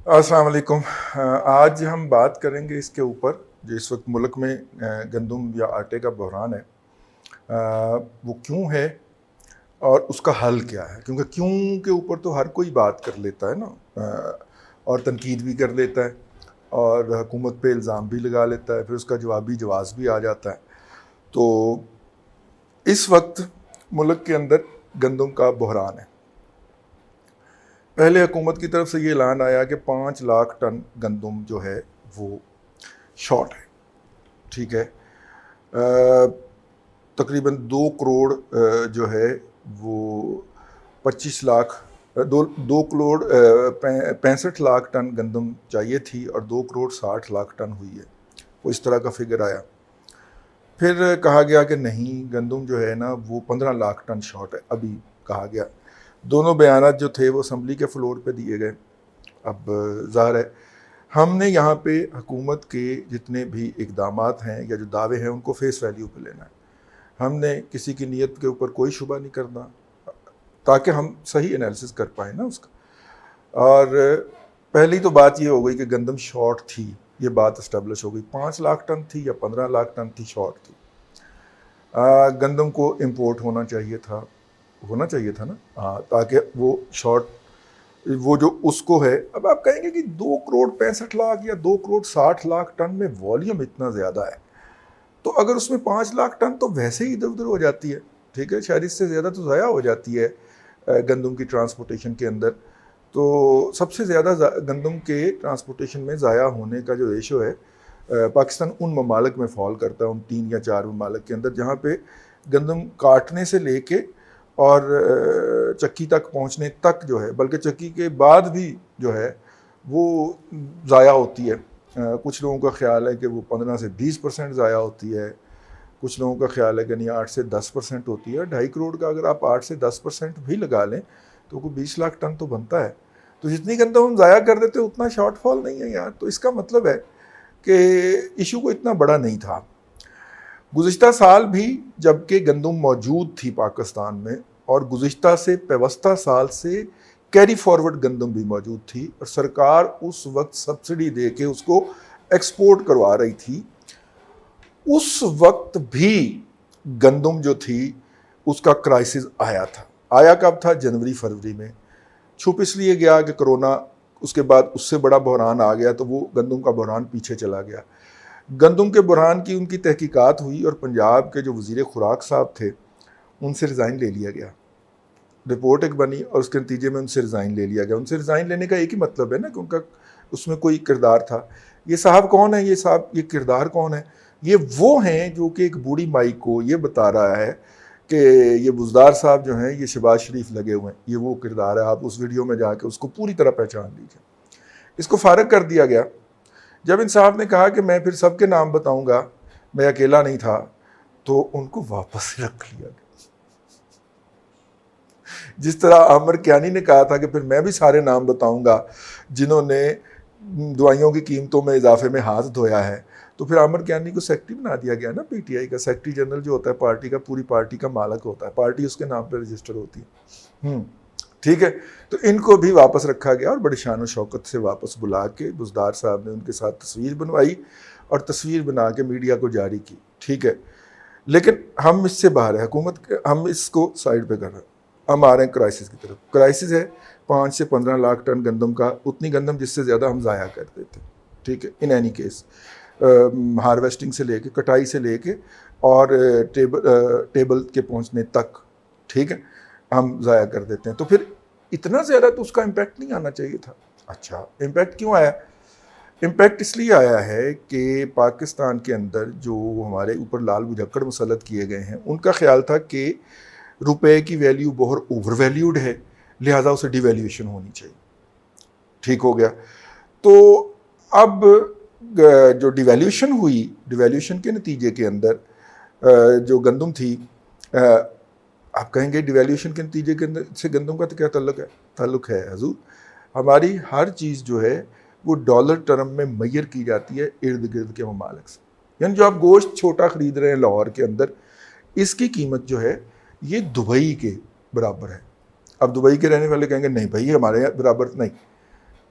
السلام علیکم۔ آج ہم بات کریں گے اس کے اوپر جو اس وقت ملک میں گندم یا آٹے کا بحران ہے، وہ کیوں ہے اور اس کا حل کیا ہے۔ کیونکہ کیوں کے اوپر تو ہر کوئی بات کر لیتا ہے نا، اور تنقید بھی کر لیتا ہے اور حکومت پہ الزام بھی لگا لیتا ہے، پھر اس کا جوابی جواز بھی آ جاتا ہے۔ تو اس وقت ملک کے اندر گندم کا بحران ہے۔ پہلے حکومت کی طرف سے یہ اعلان آیا کہ 5 لاکھ ٹن گندم جو ہے وہ شارٹ ہے، ٹھیک ہے۔ تقریباً 2 کروڑ جو ہے وہ 25 لاکھ 2 کروڑ 65 لاکھ ٹن گندم چاہیے تھی اور 2 کروڑ 60 لاکھ ٹن ہوئی ہے، وہ اس طرح کا فگر آیا۔ پھر کہا گیا کہ نہیں، گندم جو ہے نا وہ 15 لاکھ ٹن شارٹ ہے، ابھی کہا گیا۔ دونوں بیانات جو تھے وہ اسمبلی کے فلور پہ دیے گئے۔ اب ظاہر ہے ہم نے یہاں پہ حکومت کے جتنے بھی اقدامات ہیں یا جو دعوے ہیں ان کو فیس ویلیو پہ لینا ہے۔ ہم نے کسی کی نیت کے اوپر کوئی شبہ نہیں کرنا تاکہ ہم صحیح انالیسس کر پائیں نا اس کا۔ اور پہلی تو بات یہ ہو گئی کہ گندم شارٹ تھی، یہ بات اسٹیبلش ہو گئی۔ 5 لاکھ ٹن تھی یا 15 لاکھ ٹن تھی، شارٹ تھی۔ گندم کو امپورٹ ہونا چاہیے تھا نا، تاکہ وہ شارٹ وہ جو اس کو ہے۔ اب آپ کہیں گے کہ 2 کروڑ 65 لاکھ یا 2 کروڑ 60 لاکھ ٹن میں والیوم اتنا زیادہ ہے، تو اگر اس میں 5 لاکھ ٹن تو ویسے ہی ادھر ادھر ہو جاتی ہے، ٹھیک ہے، شاید اس سے زیادہ تو ضائع ہو جاتی ہے گندم کی ٹرانسپورٹیشن کے اندر۔ تو سب سے زیادہ گندم کے ٹرانسپورٹیشن میں ضائع ہونے کا جو ریشو ہے، پاکستان ان ممالک میں فال کرتا ہے، ان 3 یا 4 ممالک کے اندر جہاں پہ گندم کاٹنے سے لے کے اور چکی تک پہنچنے تک جو ہے، بلکہ چکی کے بعد بھی جو ہے وہ ضائع ہوتی ہے۔ کچھ لوگوں کا خیال ہے کہ وہ 15 سے 20% ضائع ہوتی ہے، کچھ لوگوں کا خیال ہے کہ نہیں 8 سے 10% ہوتی ہے۔ 2.5 کروڑ کا اگر آپ 8 سے 10% بھی لگا لیں تو کوئی 20 لاکھ ٹن تو بنتا ہے۔ تو جتنی گندم ہم ضائع کر دیتے اتنا شارٹ فال نہیں ہے یار۔ تو اس کا مطلب ہے کہ ایشو کو اتنا بڑا نہیں تھا۔ گزشتہ سال بھی جب کہ گندم موجود تھی پاکستان میں، اور گزشتہ سے پیوستہ سال سے کیری فارورڈ گندم بھی موجود تھی، اور سرکار اس وقت سبسڈی دے کے اس کو ایکسپورٹ کروا رہی تھی، اس وقت بھی گندم جو تھی اس کا کرائسس آیا تھا۔ آیا کب تھا؟ جنوری فروری میں۔ چھپ اس لیے گیا کہ کرونا، اس کے بعد اس سے بڑا بحران آ گیا تو وہ گندم کا بحران پیچھے چلا گیا۔ گندم کے بحران کی ان کی تحقیقات ہوئی اور پنجاب کے جو وزیر خوراک صاحب تھے ان سے ریزائن لے لیا گیا۔ رپورٹ ایک بنی اور اس کے نتیجے میں ان سے ریزائن لے لیا گیا۔ ان سے ریزائن لینے کا ایک ہی مطلب ہے نا کہ ان کا اس میں کوئی کردار تھا۔ یہ صاحب کون ہے؟ یہ کردار کون ہے؟ یہ وہ ہیں جو کہ ایک بوڑھی مائی کو یہ بتا رہا ہے کہ یہ بزدار صاحب جو ہیں یہ شہباز شریف لگے ہوئے ہیں۔ یہ وہ کردار ہے، آپ اس ویڈیو میں جا کے اس کو پوری طرح پہچان لیجیے۔ اس کو فارغ کر دیا گیا۔ جب ان صاحب نے کہا کہ میں پھر سب کے نام بتاؤں گا، میں اکیلا نہیں تھا، تو ان کو واپس رکھ لیا گیا۔ جس طرح عامر کیانی نے کہا تھا کہ پھر میں بھی سارے نام بتاؤں گا جنہوں نے دوائیوں کی قیمتوں میں اضافے میں ہاتھ دھویا ہے، تو پھر عامر کیانی کو سیکٹری بنا دیا گیا نا۔ پی ٹی آئی کا سیکٹری جنرل جو ہوتا ہے پارٹی کا، پوری پارٹی کا مالک ہوتا ہے، پارٹی اس کے نام پہ رجسٹر ہوتی ہے، ٹھیک ہے۔ تو ان کو بھی واپس رکھا گیا اور بڑی شان و شوکت سے واپس بلا کے بزدار صاحب نے ان کے ساتھ تصویر بنوائی اور تصویر بنا کے میڈیا کو جاری کی، ٹھیک ہے۔ لیکن ہم اس سے باہر ہے، حکومت ہم اس کو سائڈ پہ کر رہے ہیں، ہم آ رہے ہیں کرائسس کی طرف۔ کرائسس ہے 5 سے 15 لاکھ ٹن گندم کا، اتنی گندم جس سے زیادہ ہم ضائع کر دیتے، ٹھیک ہے۔ ان اینی کیس ہارویسٹنگ سے لے کے، کٹائی سے لے کے اور ٹیبل کے پہنچنے تک، ٹھیک ہے، ہم ضائع کر دیتے ہیں۔ تو پھر اتنا زیادہ تو اس کا امپیکٹ نہیں آنا چاہیے تھا۔ اچھا، امپیکٹ کیوں آیا؟ امپیکٹ اس لیے آیا ہے کہ پاکستان کے اندر جو ہمارے اوپر لال بھجکڑ مسلط کیے گئے ہیں، ان کا خیال تھا کہ روپے کی ویلیو بہت اوور ویلیوڈ ہے، لہٰذا اسے ڈی ویلیویشن ہونی چاہیے، ٹھیک ہو گیا۔ تو اب جو ڈی ویلیویشن ہوئی، ڈی ویلیویشن کے نتیجے کے اندر جو گندم تھی، آپ کہیں گے ڈی ویلیویشن کے نتیجے کے اندر سے گندم کا تو کیا تعلق ہے حضور؟ ہماری ہر چیز جو ہے وہ ڈالر ٹرم میں میئر کی جاتی ہے ارد گرد کے ممالک سے۔ یعنی جو آپ گوشت چھوٹا خرید رہے ہیں لاہور کے اندر، اس کی قیمت جو ہے یہ دبئی کے برابر ہے۔ اب دبئی کے رہنے والے کہیں گے نہیں بھائی ہمارے یہاں برابر نہیں،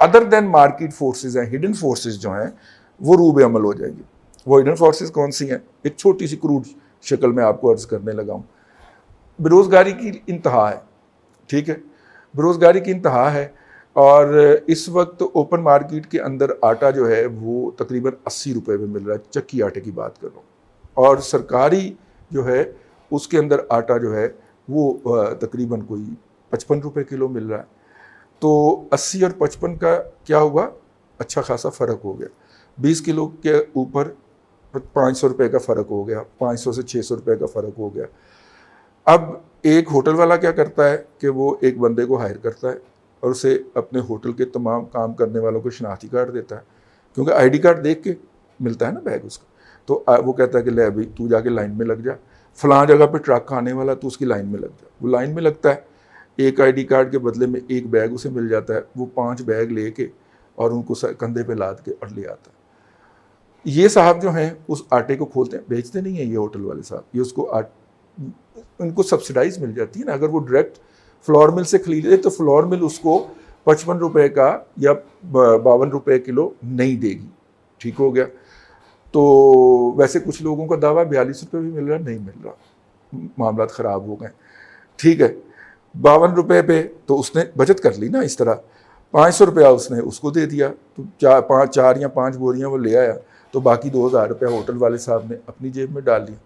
ادر دین مارکیٹ فورسز ہیں, ہڈن فورسز جو ہیں وہ روبے عمل ہو جائیں گی. وہ ہڈن فورسز کون سی ہیں؟ ایک چھوٹی سی کروڈ شکل میں آپ کو عرض کرنے لگا ہوں. بےروزگاری کی انتہا ہے, ٹھیک ہے, بےروزگاری کی انتہا ہے, اور اس وقت اوپن مارکیٹ کے اندر آٹا جو ہے وہ تقریباً 80 روپے میں مل رہا ہے, چکی آٹے کی بات کر رہا ہوں, اور سرکاری جو ہے اس کے اندر آٹا جو ہے وہ تقریباً کوئی 55 روپے کلو مل رہا ہے. تو 80 اور 55 کا کیا ہوا, اچھا خاصا فرق ہو گیا. 20 کلو کے اوپر 500 روپے کا فرق ہو گیا, 500 سے 600 روپے کا فرق ہو گیا. اب ایک ہوٹل والا کیا کرتا ہے کہ وہ ایک بندے کو ہائر کرتا ہے اور اسے اپنے ہوٹل کے تمام کام کرنے والوں کو شناختی کارڈ دیتا ہے, کیونکہ آئی ڈی کارڈ دیکھ کے ملتا ہے نا بیگ اس کا. تو وہ کہتا ہے کہ لے ابھی تو جا کے لائن میں لگ جا, فلاں جگہ پہ ٹرک آنے والا تو اس کی لائن میں لگ جا. وہ لائن میں لگتا ہے, ایک آئی ڈی کارڈ کے بدلے میں ایک بیگ اسے مل جاتا ہے, وہ 5 بیگ لے کے اور ان کو کندھے پہ لاد کے اور لے آتا ہے. یہ صاحب جو ہیں اس آٹے کو کھولتے ہیں, بیچتے نہیں ہیں یہ ہوٹل والے صاحب, یہ اس کو ان کو سبسڈائز مل جاتی ہے نا. اگر وہ ڈائریکٹ فلور مل سے خریدے تو فلور مل اس کو 55 روپے کا یا 52 روپے کلو نہیں دے گی, ٹھیک ہو گیا. تو ویسے کچھ لوگوں کا دعویٰ 42 روپے بھی مل رہا, نہیں مل رہا, معاملات خراب ہو گئے, ٹھیک ہے. 52 روپے پہ تو اس نے بچت کر لی نا اس طرح, 500 روپیہ اس نے اس کو دے دیا, تو 4 یا 5 بوریاں وہ لے آیا, تو باقی 2000 روپیہ ہوٹل والے صاحب نے اپنی جیب میں ڈال لیا,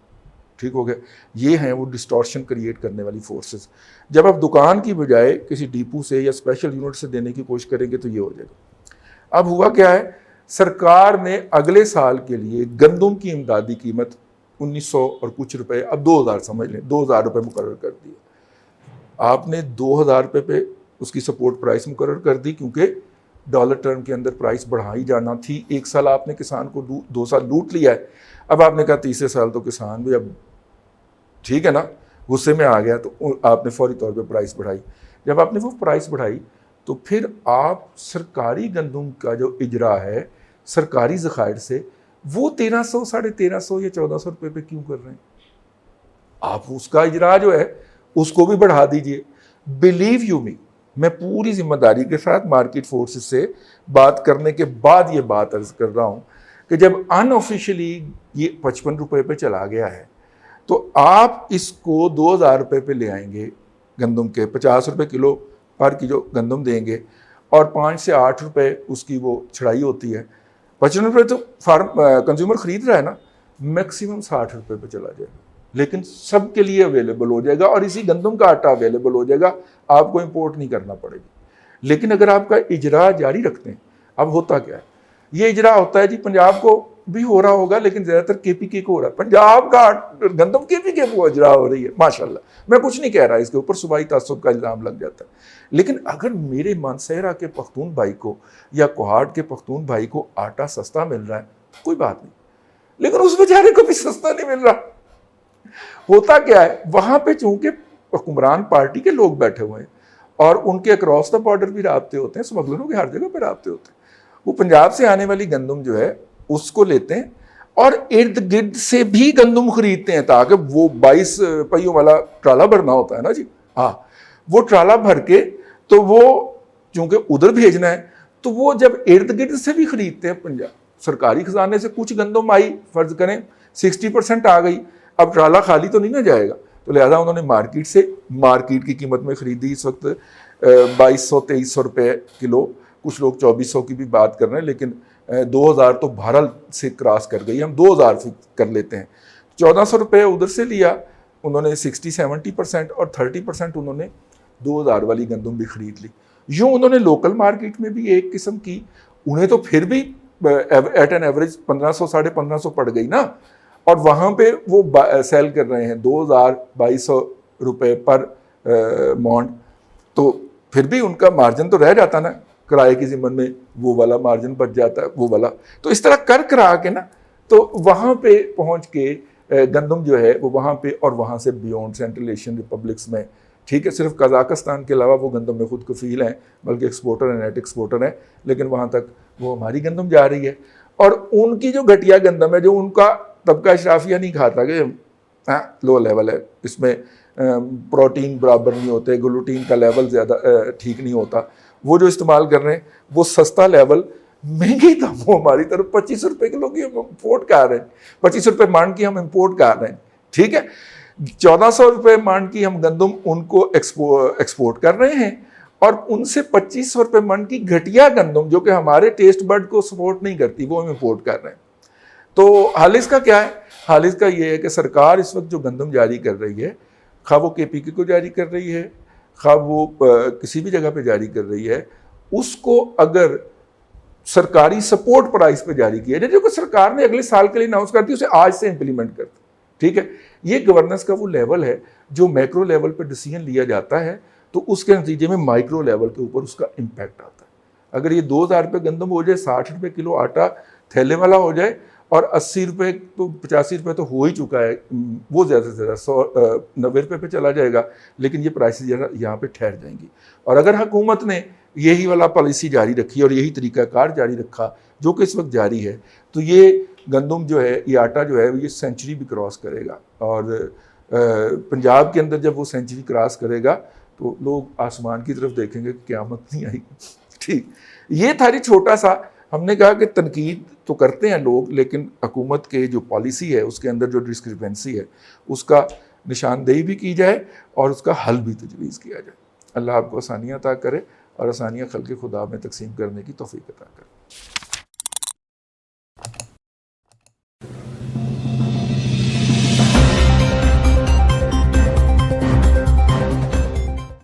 ٹھیک ہو گیا. یہ ہیں وہ ڈسٹورشن کریٹ کرنے والی فورسز. جب آپ دکان کی بجائے کسی ڈیپو سے یا اسپیشل یونٹ سے دینے کی کوشش کریں گے تو یہ ہو جائے گا. اب ہوا کیا ہے, سرکار نے اگلے سال کے لیے گندم کی امدادی قیمت 1900 اور کچھ روپے, اب 2000 سمجھ لیں, 2000 روپے مقرر کر دیے. آپ نے 2000 روپے پہ اس کی سپورٹ پرائس مقرر کر دی, کیونکہ ڈالر ٹرم کے اندر پرائس بڑھائی جانا تھی. 1 سال آپ نے کسان کو 2 سال لوٹ لیا ہے, اب آپ نے کہا تیسرے سال تو کسان بھی اب ٹھیک ہے نا, غصے میں آ گیا, تو آپ نے فوری طور پہ پرائس بڑھائی. جب آپ نے وہ پرائس بڑھائی تو پھر آپ سرکاری گندم کا جو اجرا ہے سرکاری ذخائر سے وہ 1300, 1350 یا 1400 روپے پہ کیوں کر رہے ہیں؟ آپ اس کا اجرا جو ہے اس کو بھی بڑھا دیجئے. بلیو یو می, میں پوری ذمہ داری کے ساتھ مارکیٹ فورسز سے بات کرنے کے بعد یہ بات عرض کر رہا ہوں کہ جب ان آفیشلی یہ 55 روپے پہ چلا گیا ہے تو آپ اس کو 2000 روپے پہ لے آئیں گے گندم کے, 50 روپے کلو پر کی جو گندم دیں گے, اور 5 سے 8 روپے اس کی وہ چھڑائی ہوتی ہے. 55 روپے تو کنزیومر خرید رہا ہے نا, میکسیمم 60 روپے پہ چلا جائے گا, لیکن سب کے لیے اویلیبل ہو جائے گا, اور اسی گندم کا آٹا اویلیبل ہو جائے گا, آپ کو امپورٹ نہیں کرنا پڑے گی. لیکن اگر آپ کا اجرا جاری رکھتے ہیں, اب ہوتا کیا ہے, یہ اجرا ہوتا ہے جی پنجاب کو بھی ہو رہا ہوگا, لیکن زیادہ تر کے پی کے کو ہو رہا ہے. پنجاب کا گندم کے پی کے کو اجرا ہو رہی ہے, ماشاءاللہ, میں کچھ نہیں کہہ رہا, اس کے اوپر صوبائی تعصب کا الزام لگ جاتا ہے. لیکن اگر میرے مانسہرہ کے پختون بھائی کو یا کوہاٹ کے پختون بھائی کو آٹا سستا مل رہا ہے, کوئی بات نہیں, لیکن اس بیچارے کو بھی سستا نہیں مل رہا. ہوتا کیا ہے, وہاں پہ چونکہ حکمران پارٹی کے لوگ بیٹھے ہوئے ہیں اور ان کے اکراس دا بارڈر بھی رابطے ہوتے ہیں, اسمگلروں کے ہر جگہ پہ رابطے ہوتے ہیں, وہ پنجاب سے آنے والی گندم جو ہے اس کو لیتے ہیں اور ارد گرد سے بھی گندم خریدتے ہیں, تاکہ وہ 22 پہیوں والا ٹرالا بھرنا ہوتا ہے نا جی, ہاں, وہ ٹرالا بھر کے تو وہ چونکہ ادھر بھیجنا ہے, تو وہ جب ارد گرد سے بھی خریدتے ہیں, پنجاب سرکاری خزانے سے کچھ گندم آئی, فرض کریں 60% آ گئی, اب ٹرالا خالی تو نہیں نہ جائے گا, تو لہذا انہوں نے مارکیٹ سے مارکیٹ کی قیمت میں خریدی. اس وقت 2200-2300 روپے کلو, کچھ لوگ 2400 کی بھی بات کر رہے ہیں, لیکن 2000 تو بہرحال سے کراس کر گئی, ہم 2000 کر لیتے ہیں. 1400 روپے ادھر سے لیا انہوں نے 60-70%, اور 30% انہوں نے 2000 والی گندم بھی خرید لی. یوں انہوں نے لوکل مارکیٹ میں بھی ایک قسم کی, انہیں تو پھر بھی ایٹ این ایوریج 1500-1550 پڑ گئی نا, اور وہاں پہ وہ سیل کر رہے ہیں 2200 روپے پر مونڈ, تو پھر بھی ان کا مارجن تو رہ جاتا نا, کرائے کی ضمن میں وہ والا مارجن بچ جاتا ہے, وہ والا. تو اس طرح کرا کے نا, تو وہاں پہ پہنچ کے گندم جو ہے وہ وہاں پہ, اور وہاں سے بیونڈ سینٹرل ایشین ریپبلکس میں, ٹھیک ہے, صرف قزاقستان کے علاوہ وہ گندم میں خود کفیل ہیں, بلکہ ایکسپورٹر ہیں, نیٹ ایکسپورٹر ہیں, لیکن وہاں تک وہ ہماری گندم جا رہی ہے. اور ان کی جو گھٹیا گندم ہے, جو ان کا طبقہ اشرافیہ نہیں کھاتا کہ لو لیول ہے, اس میں پروٹین برابر نہیں ہوتے, گلوٹین کا لیول زیادہ ٹھیک نہیں ہوتا, وہ جو استعمال کر رہے ہیں وہ سستا لیول مہنگی دم وہ ہماری طرف 25 روپے کلو کی ہم امپورٹ کر رہے ہیں، 25 روپے مان کی ہم امپورٹ کر رہے ہیں، ٹھیک ہے، 1400 روپے مان کی ہم گندم ان کو ایکسپورٹ کر رہے ہیں، اور ان سے 2500 روپے من کی گھٹیا گندم جو کہ ہمارے ٹیسٹ برڈ کو سپورٹ نہیں کرتی وہ ہم امپورٹ کر رہے ہیں۔ تو حال اس کا کیا ہے؟ حال اس کا یہ ہے کہ سرکار اس وقت جو گندم جاری کر رہی ہے، خواہ وہ KPK کو جاری کر رہی ہے، خواہ وہ کسی بھی جگہ پہ جاری کر رہی ہے، اس کو اگر سرکاری سپورٹ پرائز پہ جاری کیا جائے جو کہ سرکار نے اگلے سال کے لیے اناؤنس کرتی ہے، اسے آج سے امپلیمنٹ کرتی، ٹھیک ہے، یہ گورننس کا وہ لیول ہے جو میکرو لیول پہ ڈیسیژن لیا جاتا ہے، تو اس کے نتیجے میں مائکرو لیول کے اوپر اس کا امپیکٹ آتا ہے۔ اگر یہ 2000 روپے گندم ہو جائے، 60 روپے کلو آٹا تھیلے والا ہو جائے، اور 80 روپے تو 85 روپے تو ہو ہی چکا ہے، وہ زیادہ سے زیادہ 90 روپے پہ چلا جائے گا، لیکن یہ پرائسز یہاں پہ ٹھہر جائیں گی۔ اور اگر حکومت نے یہی والا پالیسی جاری رکھی اور یہی طریقہ کار جاری رکھا جو کہ اس وقت جاری ہے، تو یہ گندم جو ہے، یہ آٹا جو ہے یہ سینچری بھی کراس کرے گا، اور پنجاب کے اندر جب وہ سینچری کراس کرے گا تو لوگ آسمان کی طرف دیکھیں گے کہ قیامت نہیں آئی گی، ٹھیک۔ یہ تھا چھوٹا سا، ہم نے کہا کہ تنقید تو کرتے ہیں لوگ، لیکن حکومت کے جو پالیسی ہے اس کے اندر جو ڈسکرپنسی ہے اس کا نشاندہی بھی کی جائے اور اس کا حل بھی تجویز کیا جائے۔ اللہ آپ کو آسانیاں عطا کرے اور آسانیاں خلق خدا میں تقسیم کرنے کی توفیق عطا کرے۔